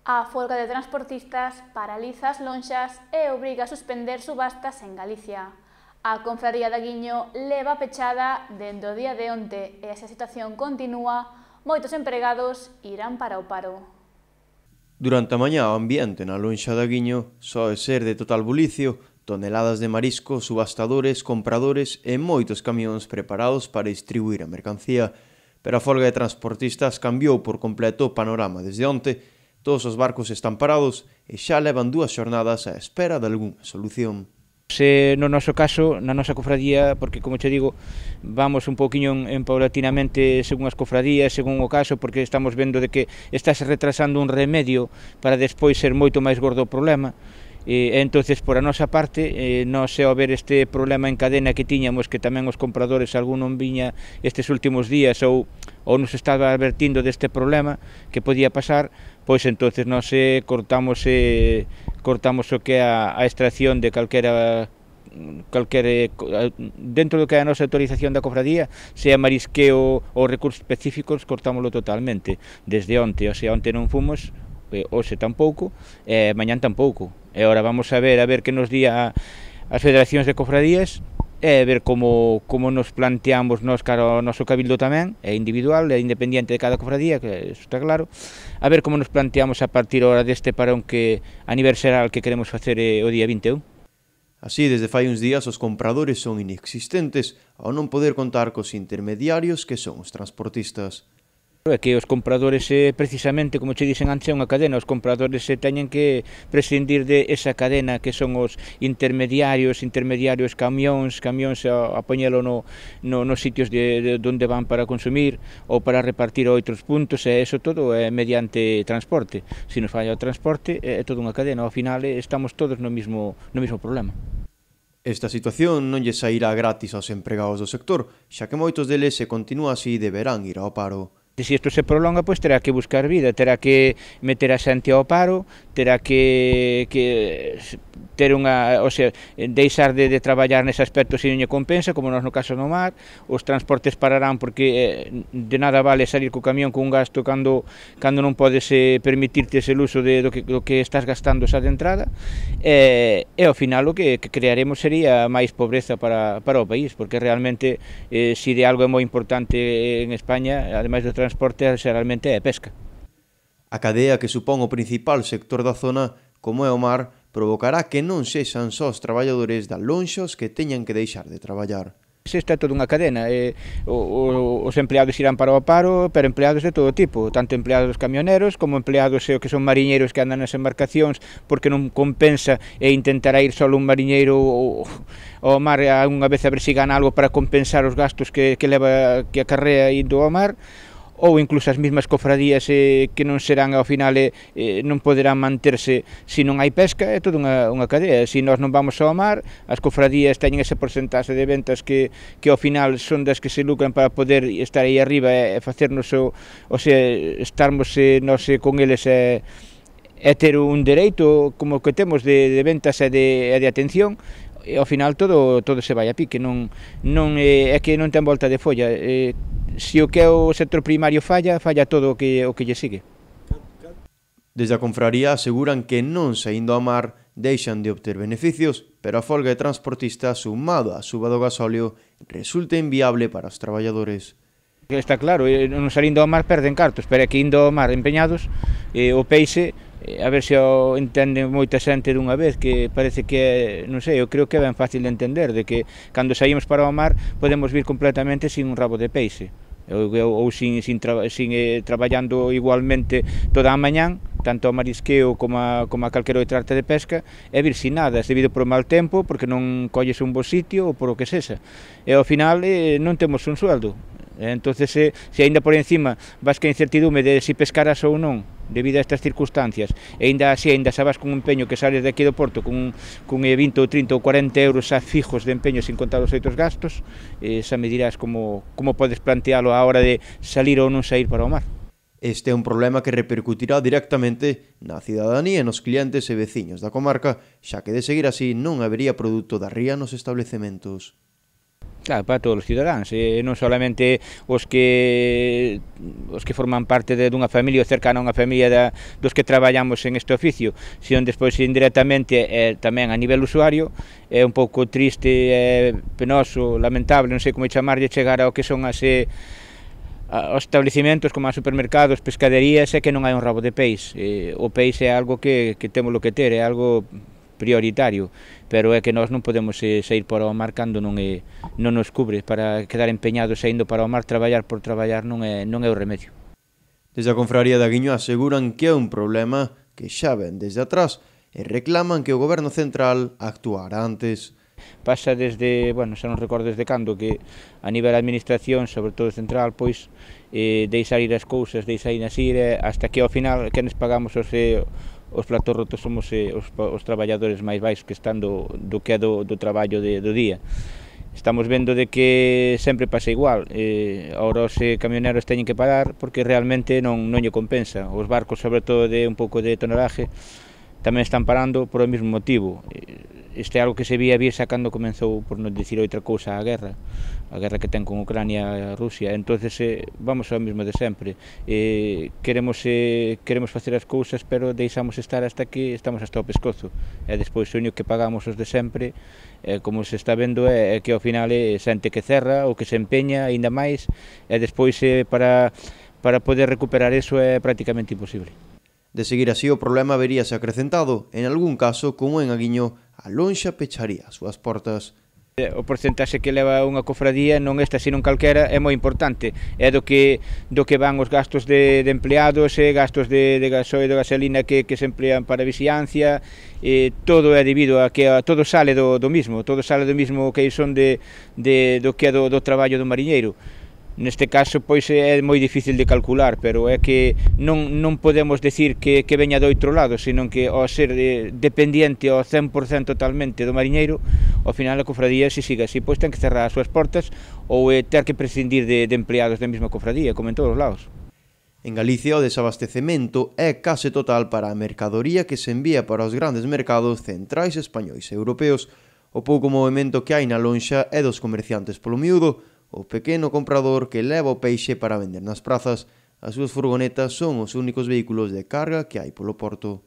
A folga de transportistas paraliza as lonxas e obriga a suspender subastas en Galicia. A confraría de Aguiño leva pechada dende o día de onte e se a situación continúa, moitos empregados irán para o paro. Durante a mañá o ambiente na lonxa de Aguiño soe ser de total bulicio, toneladas de marisco, subastadores, compradores e moitos camións preparados para distribuir a mercancía. Pero a folga de transportistas cambiou por completo o panorama desde onte. Todos os barcos están parados e xa levan 2 xornadas á espera de algunha solución. Se no noso caso, na nosa cofradía, porque como che digo, vamos un pouquiño en paulatinamente según as cofradías, según o caso, porque estamos vendo de que estáse retrasando un remedio para despois ser moito máis gordo o problema. Entonces, por a nosa parte, nós ao ver este problema en cadena que tiñamos, que tamén os compradores algún non viña estes últimos días ou nos estaba advertindo deste problema que podía pasar, pois entonces nós cortamos o que é a extracción de calquera dentro do que é a nosa autorización da cofradía, sea marisqueo ou recursos específicos, cortámoslo totalmente desde onte, o sea, onte non fomos, hoxe tampouco, mañán tampouco. E agora vamos a ver que nos di as federacións de cofradías e ver como nos planteamos nós cara ao noso cabildo tamén, é individual, é independiente de cada cofradía, que isto está claro, a ver como nos planteamos a partir agora deste parón que a nivel xeral que queremos facer o día 21. Así, desde fai uns días, os compradores son inexistentes ao non poder contar cos intermediarios que son os transportistas. É que os compradores, precisamente, como che dixen antes, é unha cadena, os compradores teñen que prescindir de esa cadena que son os intermediarios, camións a poñelo nos sitios onde van para consumir ou para repartir a outros puntos, e eso todo é mediante transporte. Se nos falla o transporte, é toda unha cadena, ao final estamos todos no mismo problema. Esta situación non lle sairá gratis aos empregados do sector, xa que moitos deles, se continúa así, deberán ir ao paro. Se isto se prolonga, pois terá que buscar vida, terá que meter a xente ao paro, terá que ter o sea, deixar de traballar nese aspecto se non lle compensa, como nos no caso no mar, os transportes pararán porque de nada vale salir co camión con un gasto cando non podes permitirte ese uso do que estás gastando xa de entrada, e ao final o que crearemos sería máis pobreza para o país, porque realmente se de algo é moi importante en España, ademais do transporte, xeralmente é pesca. A cadea que supón o principal sector da zona, como é o mar, provocará que non sexan só os traballadores da lonxa os que teñan que deixar de traballar. Esta é toda unha cadena, os empleados irán para o paro, pero empleados de todo tipo, tanto empleados camioneros como empleados que son mariñeiros que andan nas embarcacións porque non compensa e intentará ir só un mariñeiro ao mar unha vez a ver se gana algo para compensar os gastos que acarrea indo ao mar, ou incluso as mesmas cofradías que non serán ao final, non poderán manterse se non hai pesca, é toda unha cadea. Se nós non vamos ao mar, as cofradías teñen ese porcentaxe de ventas que ao final son das que se lucran para poder estar aí arriba e facernos estarmos nós con eles e ter un dereito como que temos de ventas e de atención, e ao final todo se vai a pique, non é que non ten volta de folla. Se o que é o sector primario falla todo o que lle sigue. Desde a confraría aseguran que non saindo ao mar deixan de obter beneficios, pero a folga de transportistas sumado á suba do gasóleo resulta inviable para os traballadores. Está claro, non salindo ao mar perden cartos, pero é que indo ao mar empeñados, o peixe, a ver se o entende moita xente dunha vez, que parece que, non sei, eu creo que é ben fácil de entender, de que cando saímos para o mar podemos vir completamente sin un rabo de peixe, ou sin traballando igualmente toda a mañán, tanto ao marisqueo como a calquera outra arte de pesca, e vir sin nada, debido por mal tempo, porque non colles un bo sitio ou por o que sexa, e ao final non temos un sueldo. Entonces, se aínda por encima vas que a incertidume de se pescarás ou non debido a estas circunstancias, e aínda xa vas con un empeño que sales de aquí do Porto con 20 ou 30 ou 40 euros a fijos de empeño sin contar os outros gastos, xa me dirás como podes plantealo a hora de salir ou non sair para o mar. Este é un problema que repercutirá directamente na cidadanía e nos clientes e veciños da comarca, xa que de seguir así non habería produto da ría nos establecementos. Claro, para todos os cidadáns, non solamente os que forman parte dunha familia ou cercana a unha familia dos que traballamos en este oficio, sino despois indirectamente tamén a nivel usuario. É un pouco triste, penoso, lamentable, non sei como chamarlle, chegar ao que son aos establecimentos como a supermercados, pescaderías, e que non hai un rabo de peixe. O peixe é algo que temos que ter, é algo prioritario, pero é que nós non podemos sair para o mar cando non nos cubre. Para quedar empeñados saindo para o mar, traballar por traballar non é o remedio. Desde a Confraría de Aguiño aseguran que é un problema que xa ven desde atrás e reclaman que o Goberno Central actuara antes. Pasa desde, xa non recordo desde cando, que a nivel da administración, sobre todo central, pois deixar ir as cousas, deixar ir hasta que ao final que nos pagamos os platos rotos somos os traballadores máis baixos que están do traballo do día. Estamos vendo de que sempre pasa igual. Ahora os camioneros teñen que parar porque realmente non lle compensa. Os barcos, sobre todo de un pouco de tonelaje, tamén están parando por o mesmo motivo. Este é algo que se vía vir xa cando comenzou, por non dicir outra cousa, a guerra que ten con Ucrania e Rusia. Entonces vamos ao mesmo de sempre. Queremos facer as cousas, pero deixamos estar hasta que estamos hasta o pescozo. E despois o único que pagamos os de sempre, como se está vendo, é que ao final xente que cerra ou que se empeña aínda máis, e despois para poder recuperar eso é prácticamente imposible. De seguir así, o problema veríase acrecentado. En algún caso, como en Aguiño, a lonxa pecharía as súas portas. O porcentaxe que leva unha cofradía non esta sino calquera é moi importante. É do que van os gastos de empleados, gastos de gasoil e de gasolina que se emplean para vixiancia. Todo é debido a que todo sale do mismo que son do que é do traballo do mariñeiro. Neste caso, pois, é moi difícil de calcular, pero é que non podemos decir que veña do outro lado, senón que ao ser dependiente ao 100% totalmente do mariñeiro, ao final a cofradía, se siga así, pois ten que cerrar as súas portas ou ter que prescindir de empleados da mesma cofradía, como en todos os lados. En Galicia, o desabastecemento é case total para a mercadoría que se envía para os grandes mercados centrais españois e europeos. O pouco movimento que hai na lonxa é dos comerciantes polo miúdo, o pequeno comprador que leva o peixe para vender nas prazas. As súas furgonetas son os únicos vehículos de carga que hai polo porto.